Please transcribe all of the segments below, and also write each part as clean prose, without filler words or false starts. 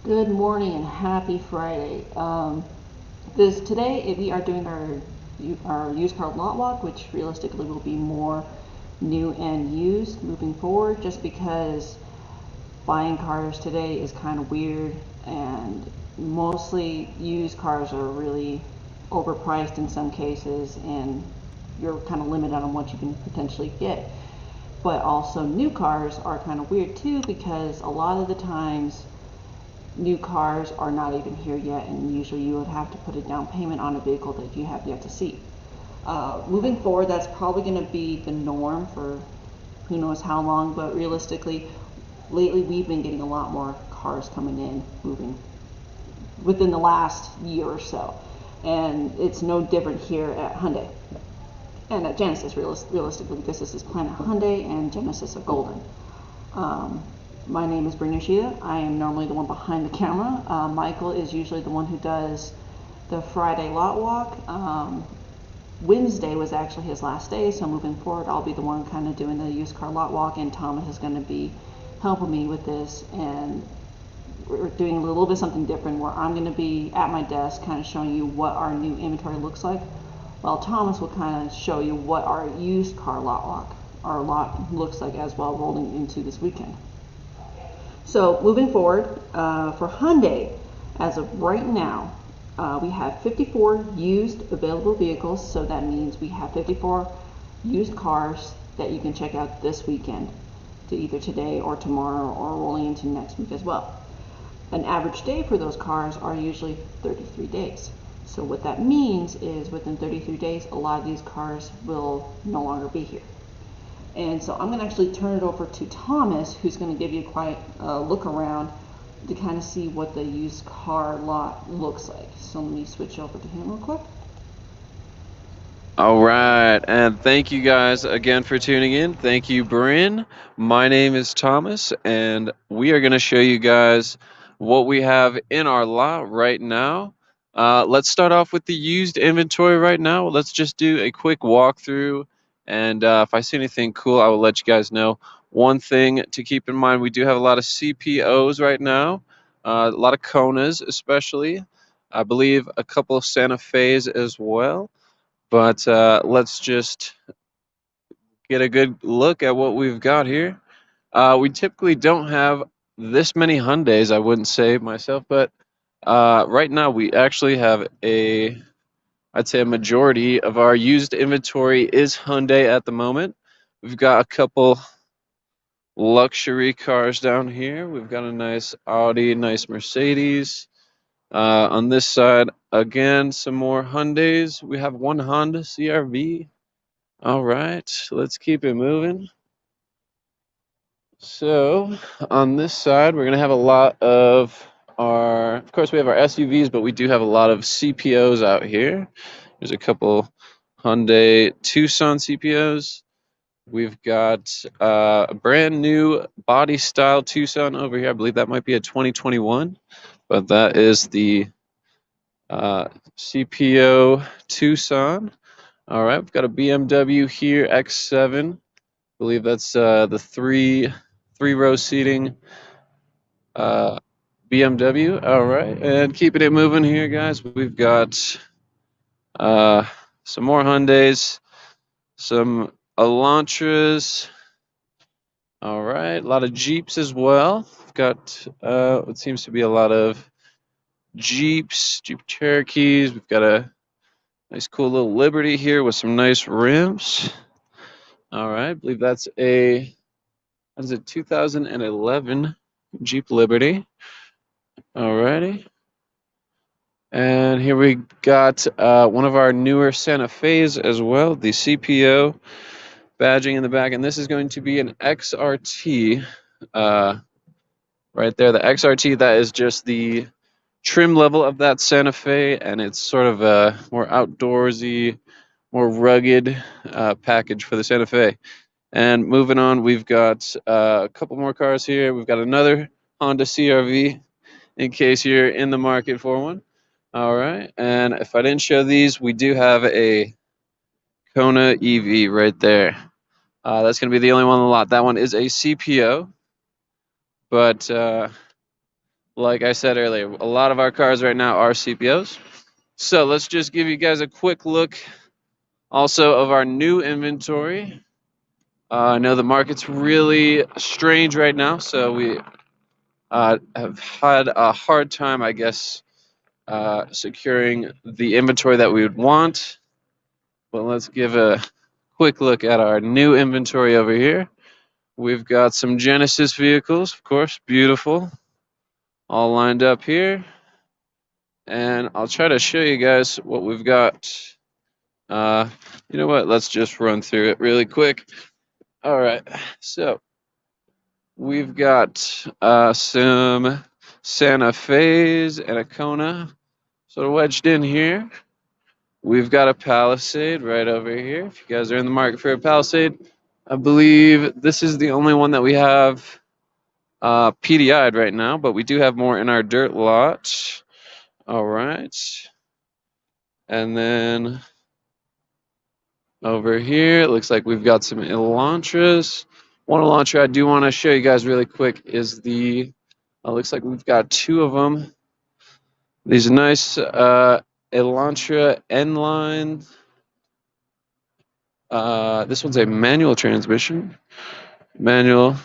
Good morning and happy Friday. Today we are doing our used car lot walk, which realistically will be more new and used moving forward, just because buying cars today is kind of weird, and mostly used cars are really overpriced in some cases, and you're kind of limited on what you can potentially get. But also new cars are kind of weird too, because a lot of the times new cars are not even here yet, and usually you would have to put a down payment on a vehicle that you have yet to see. Moving forward, that's probably going to be the norm for who knows how long, but realistically, lately we've been getting a lot more cars coming in, moving within the last year or so. And it's no different here at Hyundai and at Genesis, realistically, because this is Planet Hyundai and Genesis of Golden. My name is Brina Shida. I am normally the one behind the camera. Michael is usually the one who does the Friday lot walk. Wednesday was actually his last day, so moving forward, I'll be the one kind of doing the used car lot walk, and Thomas is going to be helping me with this. And we're doing a little bit something different, where I'm going to be at my desk kind of showing you what our new inventory looks like, while Thomas will kind of show you what our used car our lot looks like as well, rolling into this weekend. So moving forward, for Hyundai, as of right now, we have 54 used available vehicles, so that means we have 54 used cars that you can check out this weekend, to either today or tomorrow or rolling into next week as well. An average day for those cars are usually 33 days. So what that means is within 33 days, a lot of these cars will no longer be here. And so I'm going to actually turn it over to Thomas, who's going to give you quite a look around to kind of see what the used car lot looks like. So let me switch over to him real quick. All right, and thank you guys again for tuning in. Thank you, Bryn. My name is Thomas, and we are going to show you guys what we have in our lot right now. Let's start off with the used inventory right now. Let's just do a quick walkthrough, and if I see anything cool, I will let you guys know. One thing to keep in mind, we do have a lot of CPOs right now, a lot of Konas especially. I believe a couple of Santa Fe's as well. But let's just get a good look at what we've got here. We typically don't have this many Hyundais, I wouldn't say myself, but right now we actually have I'd say a majority of our used inventory is Hyundai at the moment. We've got a couple luxury cars down here. We've got a nice Audi, nice Mercedes. On this side, again, some more Hyundais. We have one Honda CRV. All right, let's keep it moving. So on this side, we're gonna have a lot of course, we have our SUVs, but we do have a lot of CPOs out here. There's a couple Hyundai Tucson CPOs. We've got a brand new body style Tucson over here. I believe that might be a 2021, but that is the CPO Tucson. All right, we've got a BMW here, X7. I believe that's the three-row seating BMW. All right, and keeping it moving here, guys. We've got some more Hyundais, some Elantras. All right, a lot of Jeeps as well. We've got what seems to be a lot of Jeeps, Jeep Cherokees. We've got a nice, cool little Liberty here with some nice rims. All right, I believe that's a 2011 Jeep Liberty. Alrighty. And here we got one of our newer Santa Fe's as well, the CPO badging in the back. And this is going to be an XRT right there. The XRT, that is just the trim level of that Santa Fe, and it's sort of a more outdoorsy, more rugged package for the Santa Fe. And moving on, we've got a couple more cars here. We've got another Honda CRV in case you're in the market for one. All right. And if I didn't show these, we do have a Kona EV right there. That's going to be the only one on the lot. That one is a CPO. But Like I said earlier, a lot of our cars right now are CPOs. So let's just give you guys a quick look also of our new inventory. I know the market's really strange right now, so we have had a hard time, I guess, securing the inventory that we would want. But let's give a quick look at our new inventory over here. We've got some Genesis vehicles, of course, beautiful, all lined up here. And I'll try to show you guys what we've got. Uh, you know what? Let's just run through it really quick. All right, so we've got some Santa Fe's and a Kona sort of wedged in here. We've got a Palisade right over here. If you guys are in the market for a Palisade, I believe this is the only one that we have PDI'd right now, but we do have more in our dirt lot. All right. And then over here, it looks like we've got some Elantras. One Elantra I do want to show you guys really quick is the, looks like we've got two of them. These nice Elantra N-line. This one's a manual transmission. Manual.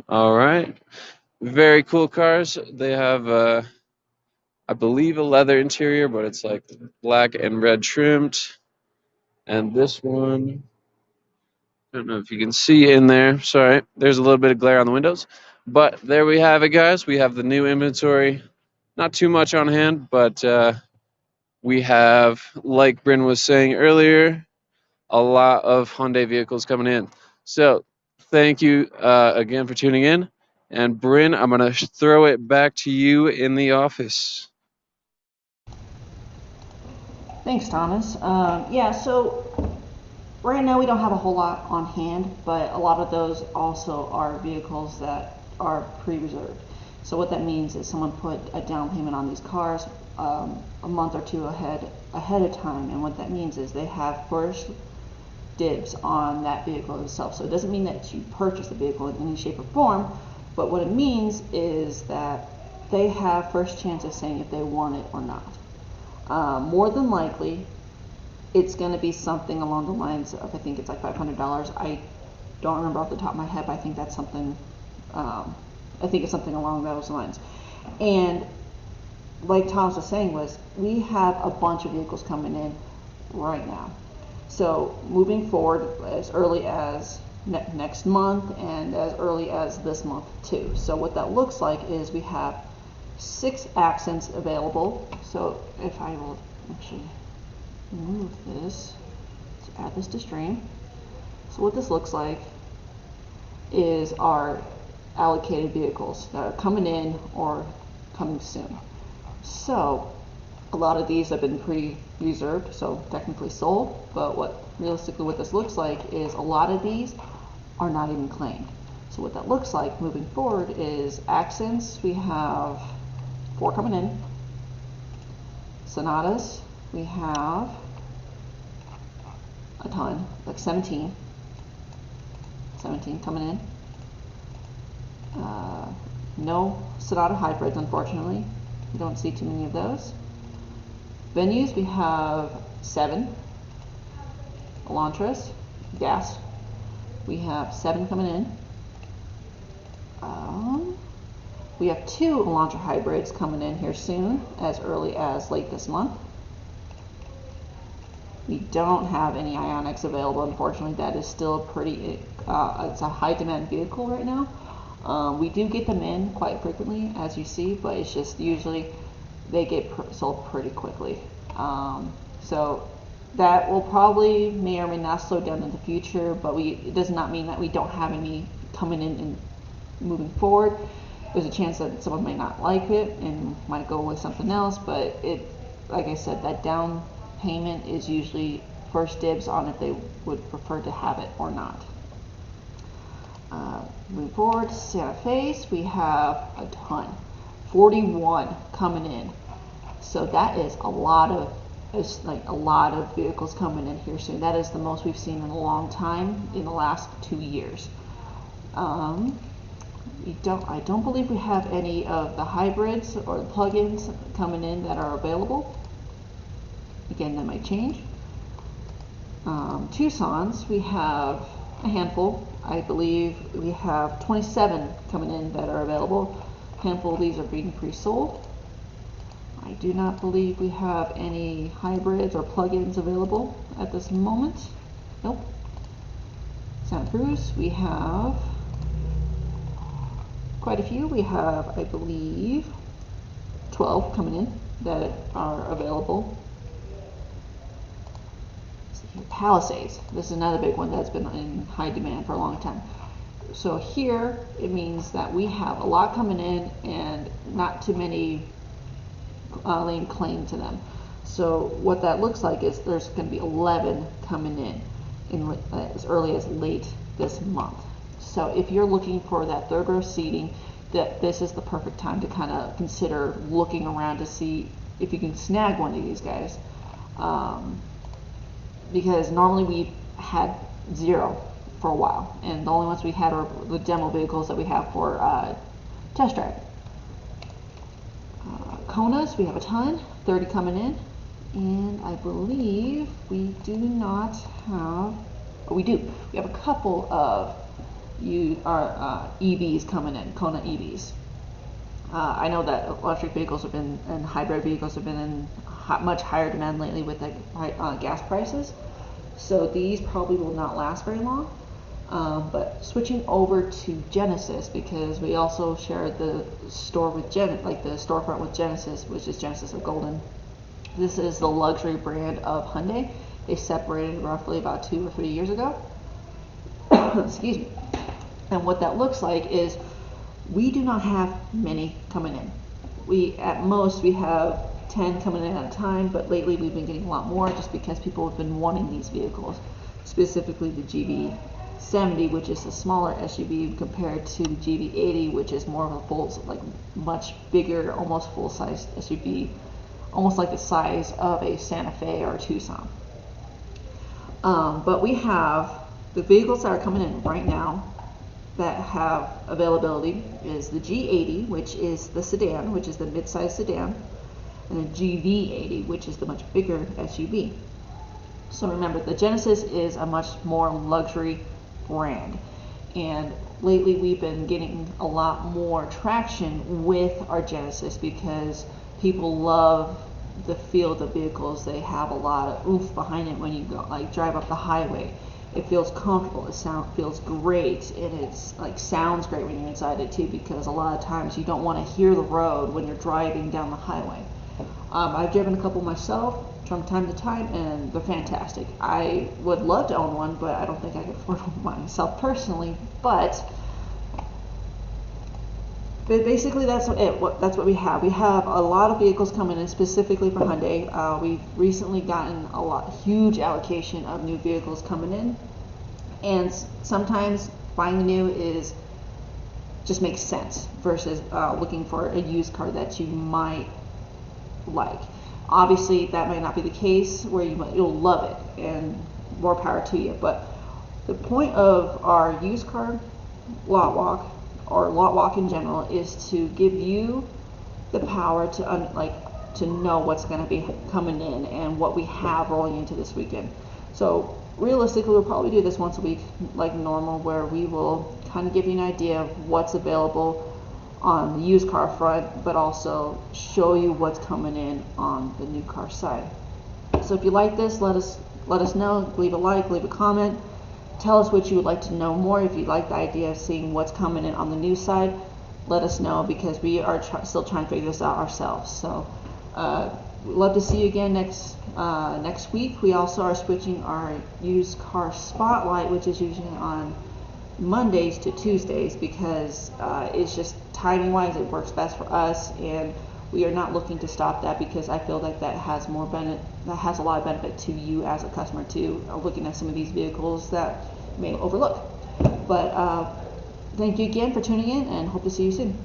All right. Very cool cars. They have, I believe, a leather interior, but it's like black and red trimmed. And this one, I don't know if you can see in there. Sorry, there's a little bit of glare on the windows. But there we have it, guys. We have the new inventory. Not too much on hand, but we have, like Bryn was saying earlier, a lot of Hyundai vehicles coming in. So thank you again for tuning in. And Bryn, I'm going to throw it back to you in the office. Thanks, Thomas. Yeah, so right now we don't have a whole lot on hand, but a lot of those also are vehicles that are pre-reserved. So what that means is someone put a down payment on these cars a month or two ahead of time, and what that means is they have first dibs on that vehicle itself. So it doesn't mean that you purchase the vehicle in any shape or form, but what it means is that they have first chance of saying if they want it or not. More than likely, it's going to be something along the lines of, I think it's like $500. I don't remember off the top of my head, but I think that's something, I think it's something along those lines. And like Thomas was saying, was we have a bunch of vehicles coming in right now. So moving forward as early as next month and as early as this month too. So what that looks like is we have 6 accents available. So if I will actually move this, let's add this to stream. So what this looks like is our allocated vehicles that are coming in or coming soon. So a lot of these have been pre-reserved, so technically sold, but realistically what this looks like is a lot of these are not even claimed. So what that looks like moving forward is accents, we have 4 coming in. Sonatas, we have a ton, like 17 coming in. No Sonata hybrids, unfortunately. We don't see too many of those. Venues, we have 7. Elantras, gas, we have 7 coming in. We have 2 Elantra hybrids coming in here soon, as early as late this month. We don't have any Ioniqs available, unfortunately. That is still pretty, it's a high demand vehicle right now. We do get them in quite frequently, as you see, but it's just usually they get sold pretty quickly. So that will probably may or may not slow down in the future, but it does not mean that we don't have any coming in and moving forward. There's a chance that someone may not like it and might go with something else, but like I said, that down payment is usually first dibs on if they would prefer to have it or not. Moving forward, Santa Fe's, we have a ton, 41 coming in. So that is a lot of vehicles coming in here soon. That is the most we've seen in a long time in the last 2 years. I don't believe we have any of the hybrids or the plug-ins coming in that are available. Again, that might change. Tucson's, we have a handful. I believe we have 27 coming in that are available. A handful of these are being pre-sold. I do not believe we have any hybrids or plug-ins available at this moment. Nope. Santa Cruz, we have quite a few. We have, I believe, 12 coming in that are available. Palisades, this is another big one that's been in high demand for a long time. So here it means that we have a lot coming in and not too many laying claim to them. So what that looks like is there's going to be 11 coming in as early as late this month. So if you're looking for that third row seating, that this is the perfect time to kind of consider looking around to see if you can snag one of these guys. Because normally we had 0 for a while, and the only ones we had are the demo vehicles that we have for test drive. Konas, we have a ton, 30 coming in, and I believe we do not have, oh, we do. We have a couple of EVs coming in, Kona EVs. I know that electric vehicles have been, and hybrid vehicles have been in much higher demand lately with the gas prices. So these probably will not last very long. But switching over to Genesis, because we also share the store with the storefront with Genesis, which is Genesis of Golden. This is the luxury brand of Hyundai. They separated roughly about 2 or 3 years ago. Excuse me. And what that looks like is we do not have many coming in. At most we have 10 coming in at a time, but lately we've been getting a lot more just because people have been wanting these vehicles, specifically the GB70, which is a smaller SUV compared to the GB80, which is more of a full, like much bigger, almost full-size SUV, almost like the size of a Santa Fe or a Tucson. But we have the vehicles that are coming in right now that have availability is the G80, which is the sedan, which is the mid-size sedan, and a GV80, which is the much bigger SUV. So remember, the Genesis is a much more luxury brand, and lately we've been getting a lot more traction with our Genesis because people love the feel of the vehicles. They have a lot of oomph behind it when you go drive up the highway. It feels comfortable, feels great, and it's sounds great when you're inside it too, because a lot of times you don't want to hear the road when you're driving down the highway. I've driven a couple myself from time to time, and they're fantastic. I would love to own one, but I don't think I could afford one myself personally. But basically that's what we have. We have a lot of vehicles coming in specifically for Hyundai. We've recently gotten huge allocation of new vehicles coming in, and sometimes buying new just makes sense versus looking for a used car that you might like. Obviously that might not be the case where you'll love it, and more power to you. But the point of our used car lot walk, or lot walk in general, is to give you the power to know what's going to be coming in and what we have rolling into this weekend. So realistically, we'll probably do this once a week like normal, where we will kind of give you an idea of what's available on the used car front, but also show you what's coming in on the new car side. So if you like this, let us know. Leave a like, leave a comment. Tell us what you would like to know more. If you like the idea of seeing what's coming in on the new side, let us know, because we are still trying to figure this out ourselves. So we'd love to see you again next week. We also are switching our used car spotlight, which is usually on Mondays, to Tuesdays, because it's just timing wise it works best for us, and we are not looking to stop that, because I feel like that has a lot of benefit to you as a customer too, looking at some of these vehicles that you may overlook. But thank you again for tuning in, and hope to see you soon.